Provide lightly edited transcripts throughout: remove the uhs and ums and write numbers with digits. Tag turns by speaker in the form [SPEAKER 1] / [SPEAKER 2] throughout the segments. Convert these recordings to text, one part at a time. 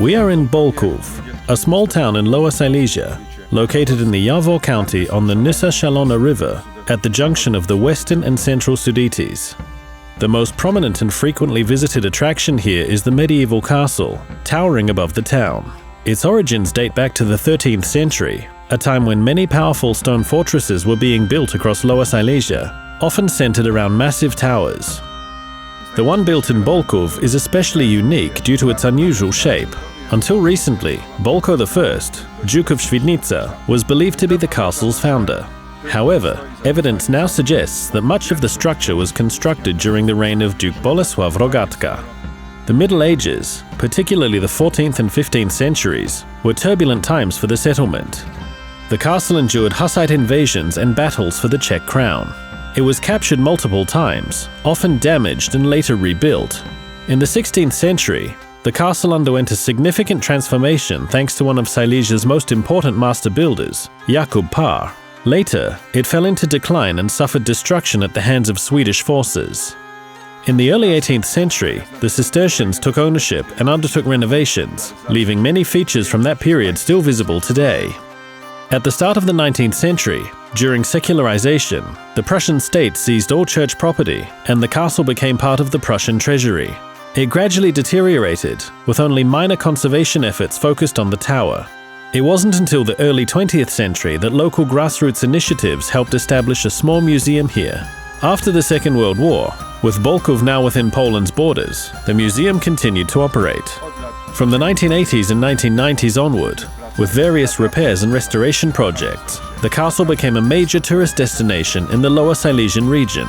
[SPEAKER 1] We are in Bolków, a small town in Lower Silesia, located in the Javor County on the Nysa Szalona River, at the junction of the western and central Sudetys. The most prominent and frequently visited attraction here is the medieval castle, towering above the town. Its origins date back to the 13th century, a time when many powerful stone fortresses were being built across Lower Silesia, often centered around massive towers. The one built in Bolków is especially unique due to its unusual shape. Until recently, Bolko I, Duke of Świdnica, was believed to be the castle's founder. However, evidence now suggests that much of the structure was constructed during the reign of Duke Bolesław Rogatka. The Middle Ages, particularly the 14th and 15th centuries, were turbulent times for the settlement. The castle endured Hussite invasions and battles for the Czech crown. It was captured multiple times, often damaged and later rebuilt. In the 16th century, the castle underwent a significant transformation thanks to one of Silesia's most important master builders, Jakub Parr. Later, it fell into decline and suffered destruction at the hands of Swedish forces. In the early 18th century, the Cistercians took ownership and undertook renovations, leaving many features from that period still visible today. At the start of the 19th century, during secularization, the Prussian state seized all church property and the castle became part of the Prussian treasury. It gradually deteriorated, with only minor conservation efforts focused on the tower. It wasn't until the early 20th century that local grassroots initiatives helped establish a small museum here. After the Second World War, with Bolków now within Poland's borders, the museum continued to operate. From the 1980s and 1990s onward, with various repairs and restoration projects, the castle became a major tourist destination in the Lower Silesian region.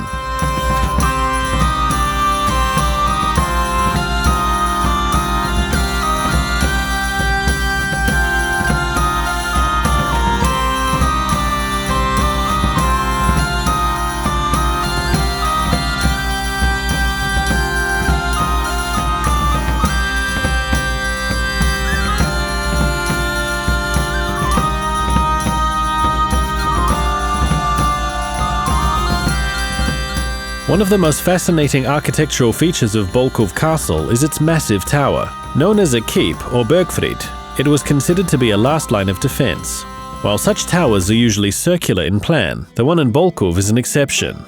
[SPEAKER 1] One of the most fascinating architectural features of Bolków Castle is its massive tower. Known as a keep or bergfried, it was considered to be a last line of defense. While such towers are usually circular in plan, the one in Bolków is an exception.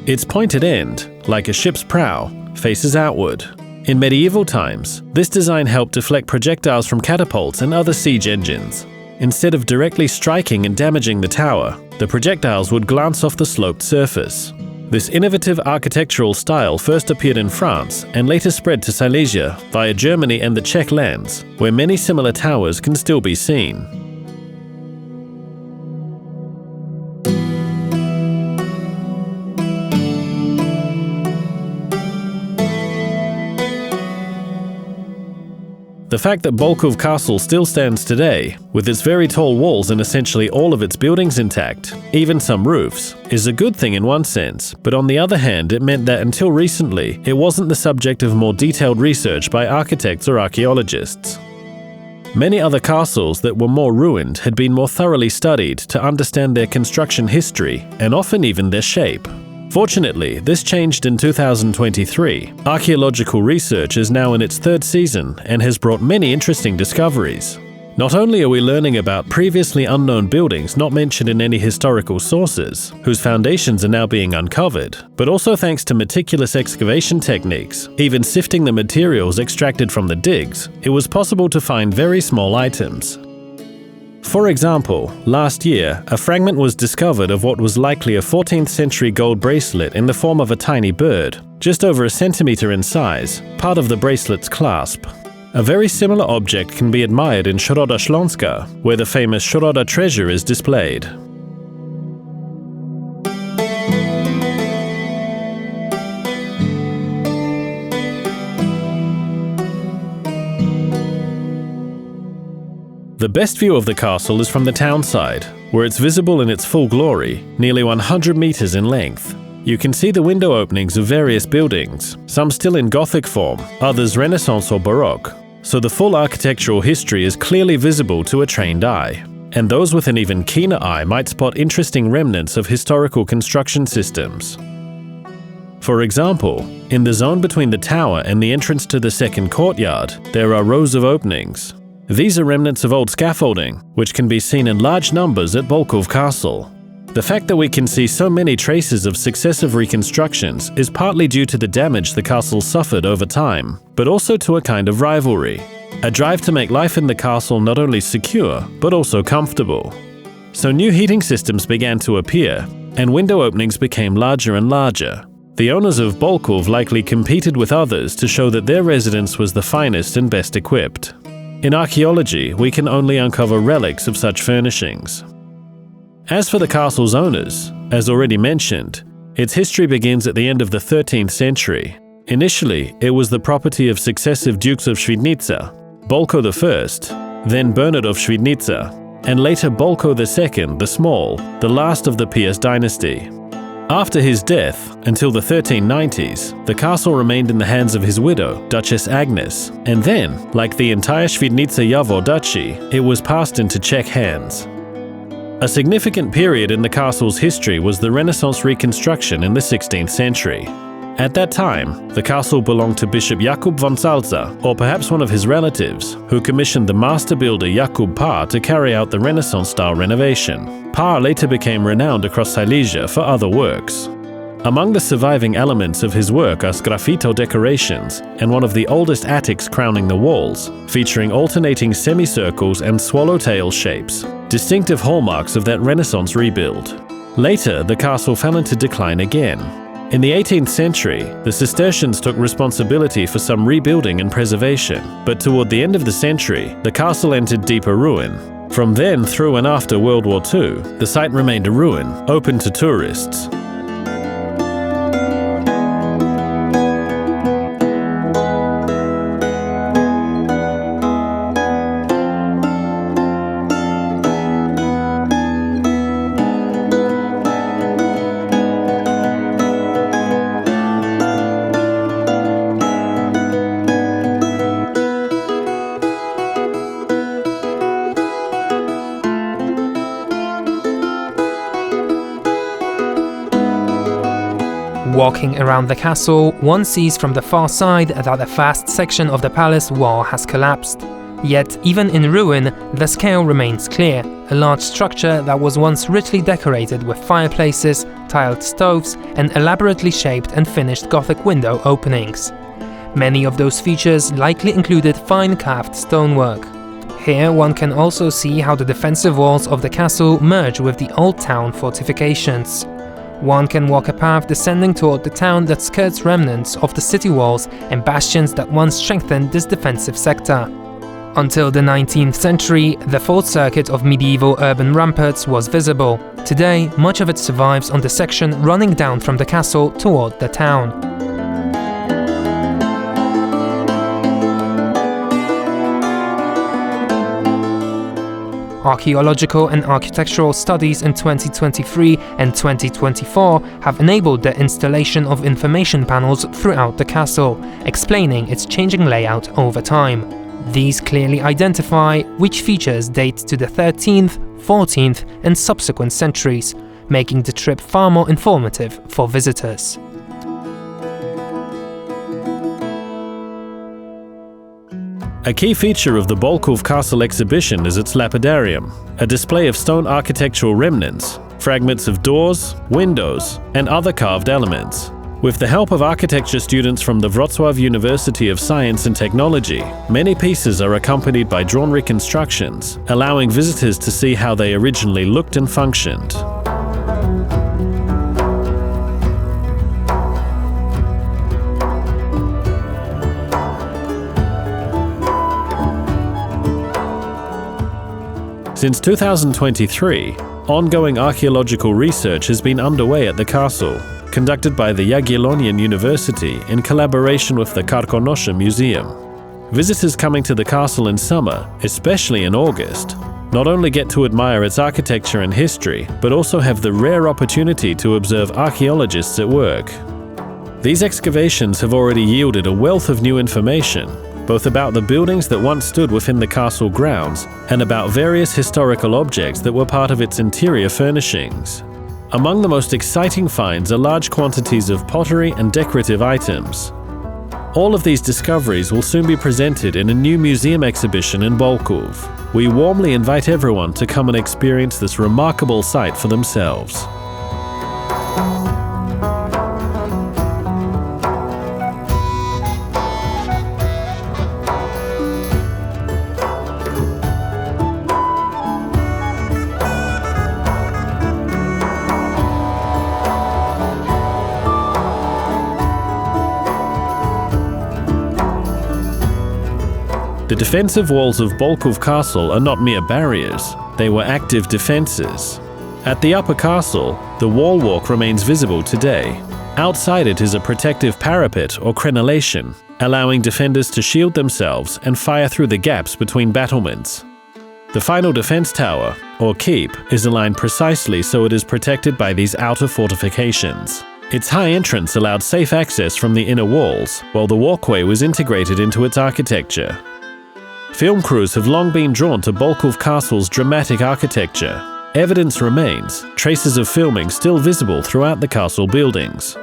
[SPEAKER 1] Its pointed end, like a ship's prow, faces outward. In medieval times, this design helped deflect projectiles from catapults and other siege engines. Instead of directly striking and damaging the tower, the projectiles would glance off the sloped surface. This innovative architectural style first appeared in France and later spread to Silesia via Germany and the Czech lands, where many similar towers can still be seen. The fact that Bolków Castle still stands today, with its very tall walls and essentially all of its buildings intact, even some roofs, is a good thing in one sense, but on the other hand it meant that until recently it wasn't the subject of more detailed research by architects or archaeologists. Many other castles that were more ruined had been more thoroughly studied to understand their construction history and often even their shape. Fortunately, this changed in 2023. Archaeological research is now in its third season and has brought many interesting discoveries. Not only are we learning about previously unknown buildings not mentioned in any historical sources, whose foundations are now being uncovered, but also thanks to meticulous excavation techniques, even sifting the materials extracted from the digs, it was possible to find very small items. For example, last year, a fragment was discovered of what was likely a 14th century gold bracelet in the form of a tiny bird, just over a centimeter in size, part of the bracelet's clasp. A very similar object can be admired in Środa Śląska, where the famous Środa treasure is displayed. The best view of the castle is from the town side, where it's visible in its full glory, nearly 100 meters in length. You can see the window openings of various buildings, some still in Gothic form, others Renaissance or Baroque, so the full architectural history is clearly visible to a trained eye. And those with an even keener eye might spot interesting remnants of historical construction systems. For example, in the zone between the tower and the entrance to the second courtyard, there are rows of openings. These are remnants of old scaffolding, which can be seen in large numbers at Bolków Castle. The fact that we can see so many traces of successive reconstructions is partly due to the damage the castle suffered over time, but also to a kind of rivalry, a drive to make life in the castle not only secure, but also comfortable. So new heating systems began to appear, and window openings became larger and larger. The owners of Bolków likely competed with others to show that their residence was the finest and best equipped. In archaeology, we can only uncover relics of such furnishings. As for the castle's owners, as already mentioned, its history begins at the end of the 13th century. Initially, it was the property of successive dukes of Świdnica, Bolko I, then Bernard of Świdnica, and later Bolko II the Small, the last of the Piast dynasty. After his death, until the 1390s, the castle remained in the hands of his widow, Duchess Agnes, and then, like the entire Świdnica Jawor duchy, it was passed into Czech hands. A significant period in the castle's history was the Renaissance reconstruction in the 16th century. At that time, the castle belonged to Bishop Jakub von Salza, or perhaps one of his relatives, who commissioned the master builder Jakub Parr to carry out the Renaissance-style renovation. Parr later became renowned across Silesia for other works. Among the surviving elements of his work are sgraffito decorations and one of the oldest attics crowning the walls, featuring alternating semicircles and swallowtail shapes, distinctive hallmarks of that Renaissance rebuild. Later, the castle fell into decline again. In the 18th century, the Cistercians took responsibility for some rebuilding and preservation, but toward the end of the century, the castle entered deeper ruin. From then through and after World War II, the site remained a ruin, open to tourists.
[SPEAKER 2] Walking around the castle, one sees from the far side that a vast section of the palace wall has collapsed. Yet, even in ruin, the scale remains clear, a large structure that was once richly decorated with fireplaces, tiled stoves, and elaborately shaped and finished Gothic window openings. Many of those features likely included fine carved stonework. Here one can also see how the defensive walls of the castle merge with the old town fortifications. One can walk a path descending toward the town that skirts remnants of the city walls and bastions that once strengthened this defensive sector. Until the 19th century, the fourth circuit of medieval urban ramparts was visible. Today, much of it survives on the section running down from the castle toward the town. Archaeological and architectural studies in 2023 and 2024 have enabled the installation of information panels throughout the castle, explaining its changing layout over time. These clearly identify which features date to the 13th, 14th and subsequent centuries, making the trip far more informative for visitors.
[SPEAKER 1] A key feature of the Bolków Castle exhibition is its lapidarium, a display of stone architectural remnants, fragments of doors, windows, and other carved elements. With the help of architecture students from the Wrocław University of Science and Technology, many pieces are accompanied by drawn reconstructions, allowing visitors to see how they originally looked and functioned. Since 2023, ongoing archaeological research has been underway at the castle, conducted by the Jagiellonian University in collaboration with the Karkonosze Museum. Visitors coming to the castle in summer, especially in August, not only get to admire its architecture and history, but also have the rare opportunity to observe archaeologists at work. These excavations have already yielded a wealth of new information, both about the buildings that once stood within the castle grounds and about various historical objects that were part of its interior furnishings. Among the most exciting finds are large quantities of pottery and decorative items. All of these discoveries will soon be presented in a new museum exhibition in Bolków. We warmly invite everyone to come and experience this remarkable site for themselves. The defensive walls of Bolków Castle are not mere barriers, they were active defenses. At the upper castle, the wall walk remains visible today. Outside it is a protective parapet or crenellation, allowing defenders to shield themselves and fire through the gaps between battlements. The final defense tower, or keep, is aligned precisely so it is protected by these outer fortifications. Its high entrance allowed safe access from the inner walls, while the walkway was integrated into its architecture. Film crews have long been drawn to Bolków Castle's dramatic architecture. Evidence remains, traces of filming still visible throughout the castle buildings.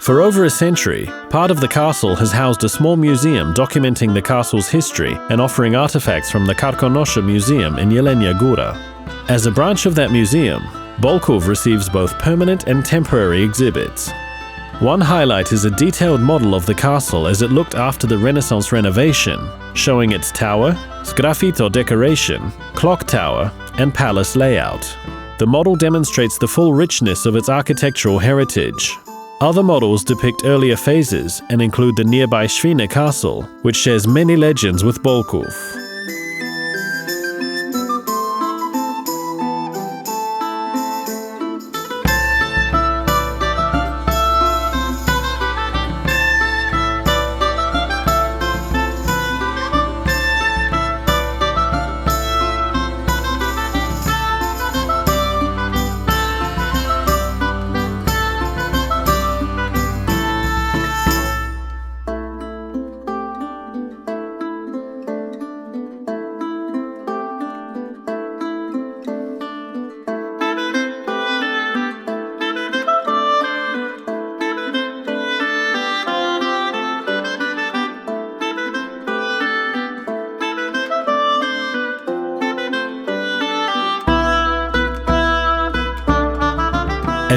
[SPEAKER 1] For over a century, part of the castle has housed a small museum documenting the castle's history and offering artifacts from the Karkonosze Museum in Jelenia Góra. As a branch of that museum, Bolków receives both permanent and temporary exhibits. One highlight is a detailed model of the castle as it looked after the Renaissance renovation, showing its tower, sgraffito decoration, clock tower, and palace layout. The model demonstrates the full richness of its architectural heritage. Other models depict earlier phases and include the nearby Świne Castle, which shares many legends with Bolków.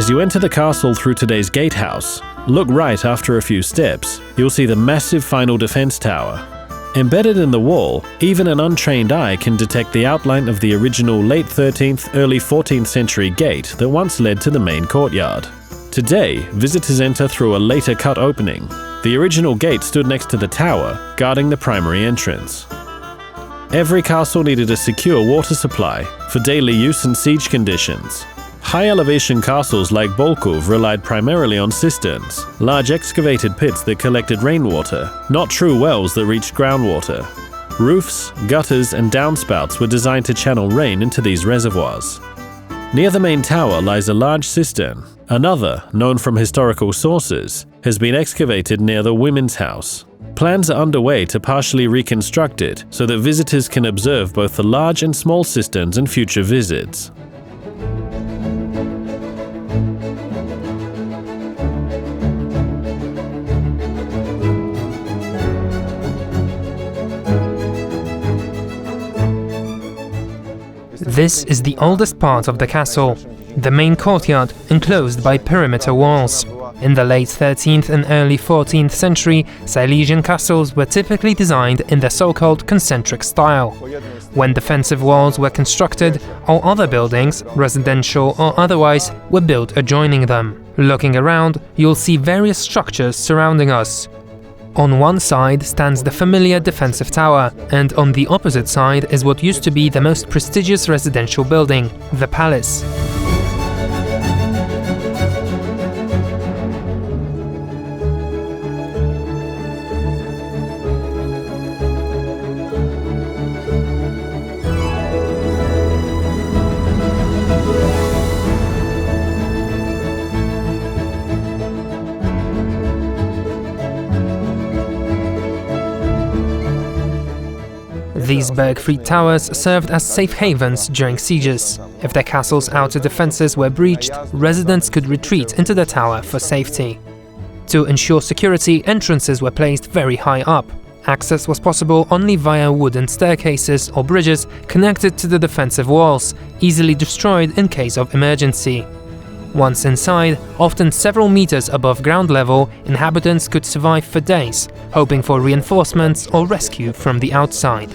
[SPEAKER 1] As you enter the castle through today's gatehouse, look right after a few steps, you'll see the massive final defense tower. Embedded in the wall, even an untrained eye can detect the outline of the original late 13th, early 14th century gate that once led to the main courtyard. Today, visitors enter through a later cut opening. The original gate stood next to the tower, guarding the primary entrance. Every castle needed a secure water supply for daily use in siege conditions. High-elevation castles like Bolków relied primarily on cisterns, large excavated pits that collected rainwater, not true wells that reached groundwater. Roofs, gutters, and downspouts were designed to channel rain into these reservoirs. Near the main tower lies a large cistern. Another, known from historical sources, has been excavated near the women's house. Plans are underway to partially reconstruct it so that visitors can observe both the large and small cisterns in future visits.
[SPEAKER 2] This is the oldest part of the castle, the main courtyard enclosed by perimeter walls. In the late 13th and early 14th century, Silesian castles were typically designed in the so-called concentric style. When defensive walls were constructed, all other buildings, residential or otherwise, were built adjoining them. Looking around, you'll see various structures surrounding us. On one side stands the familiar defensive tower, and on the opposite side is what used to be the most prestigious residential building, the palace. These berg-free towers served as safe havens during sieges. If the castle's outer defenses were breached, residents could retreat into the tower for safety. To ensure security, entrances were placed very high up. Access was possible only via wooden staircases or bridges connected to the defensive walls, easily destroyed in case of emergency. Once inside, often several meters above ground level, inhabitants could survive for days, hoping for reinforcements or rescue from the outside.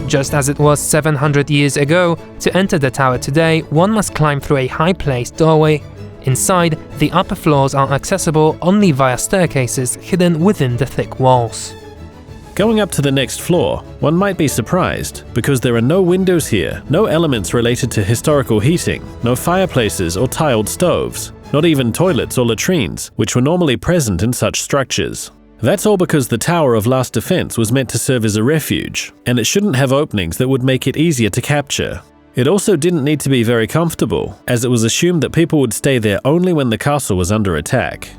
[SPEAKER 2] Just as it was 700 years ago, to enter the tower today, one must climb through a high-placed doorway. Inside, the upper floors are accessible only via staircases hidden within the thick walls.
[SPEAKER 1] Going up to the next floor, one might be surprised, because there are no windows here, no elements related to historical heating, no fireplaces or tiled stoves, not even toilets or latrines, which were normally present in such structures. That's all because the Tower of Last Defense was meant to serve as a refuge, and it shouldn't have openings that would make it easier to capture. It also didn't need to be very comfortable, as it was assumed that people would stay there only when the castle was under attack.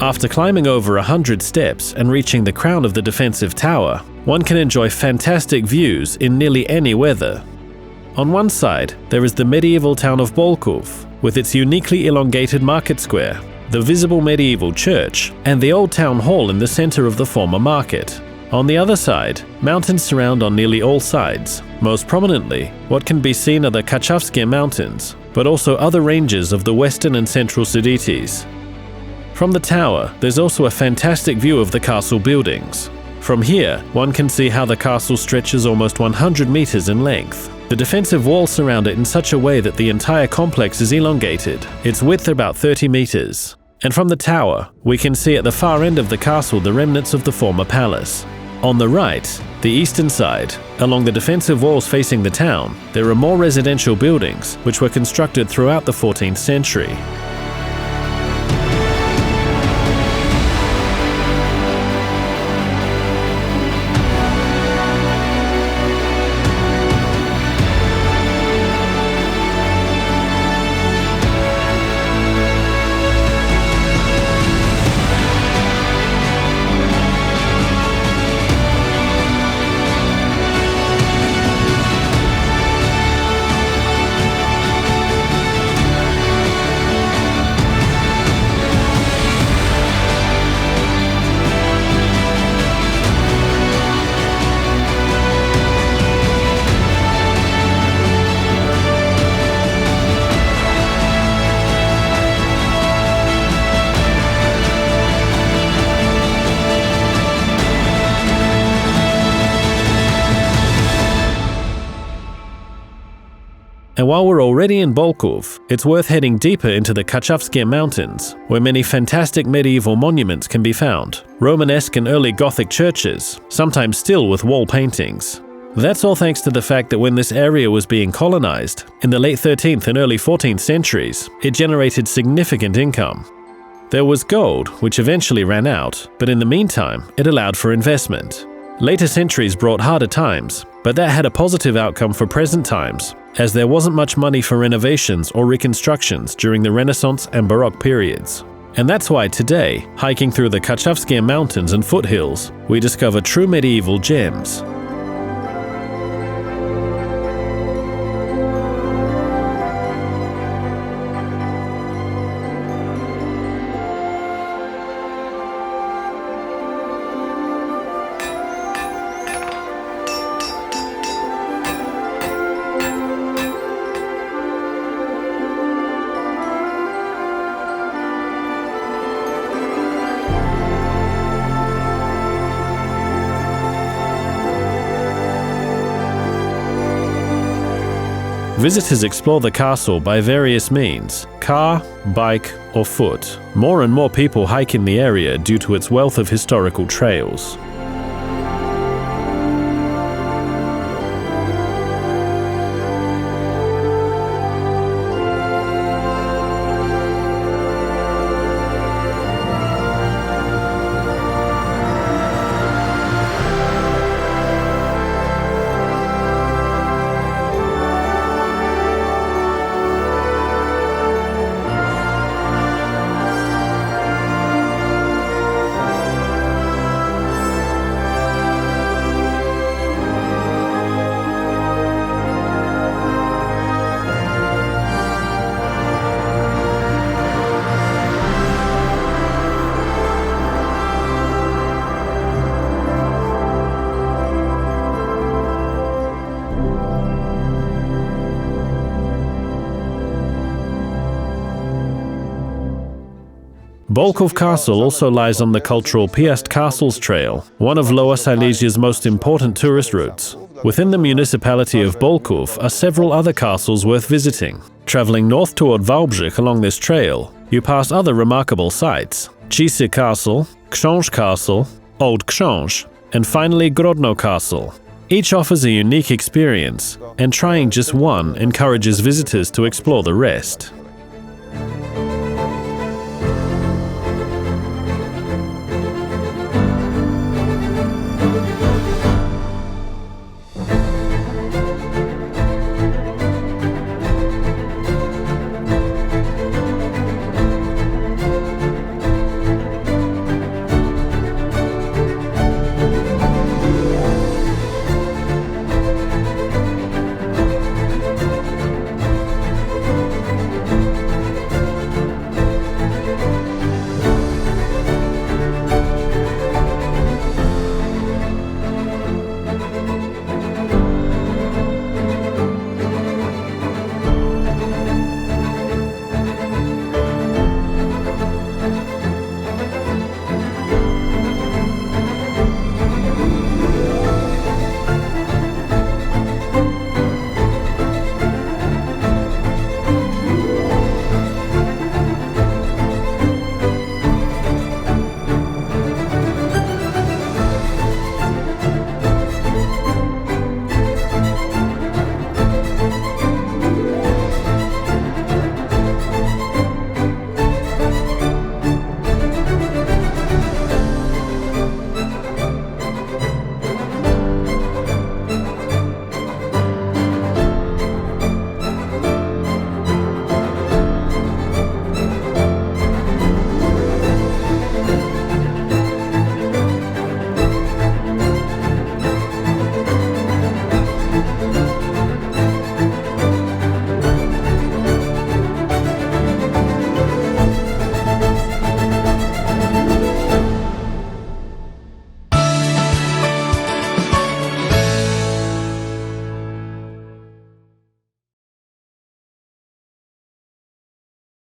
[SPEAKER 1] After climbing over 100 steps and reaching the crown of the defensive tower, one can enjoy fantastic views in nearly any weather. On one side, there is the medieval town of Bolków, with its uniquely elongated market square, the visible medieval church, and the old town hall in the center of the former market. On the other side, mountains surround on nearly all sides. Most prominently, what can be seen are the Kaczawskie Mountains, but also other ranges of the western and central Sudetes. From the tower, there's also a fantastic view of the castle buildings. From here, one can see how the castle stretches almost 100 meters in length. The defensive walls surround it in such a way that the entire complex is elongated, its width about 30 meters. And from the tower, we can see at the far end of the castle the remnants of the former palace. On the right, the eastern side, along the defensive walls facing the town, there are more residential buildings, which were constructed throughout the 14th century. And while we're already in Bolków, it's worth heading deeper into the Kaczawskie Mountains, where many fantastic medieval monuments can be found, Romanesque and early Gothic churches, sometimes still with wall paintings. That's all thanks to the fact that when this area was being colonized, in the late 13th and early 14th centuries, it generated significant income. There was gold, which eventually ran out, but in the meantime, it allowed for investment. Later centuries brought harder times, but that had a positive outcome for present times, as there wasn't much money for renovations or reconstructions during the Renaissance and Baroque periods. And that's why today, hiking through the Kaczawskie Mountains and foothills, we discover true medieval gems. Visitors explore the castle by various means: car, bike, or foot. More and more people hike in the area due to its wealth of historical trails. Bolków Castle also lies on the cultural Piast Castles Trail, one of Lower Silesia's most important tourist routes. Within the municipality of Bolków are several other castles worth visiting. Traveling north toward Wałbrzych along this trail, you pass other remarkable sites: Cisy Castle, Książ Castle, Old Książ, and finally Grodno Castle. Each offers a unique experience, and trying just one encourages visitors to explore the rest.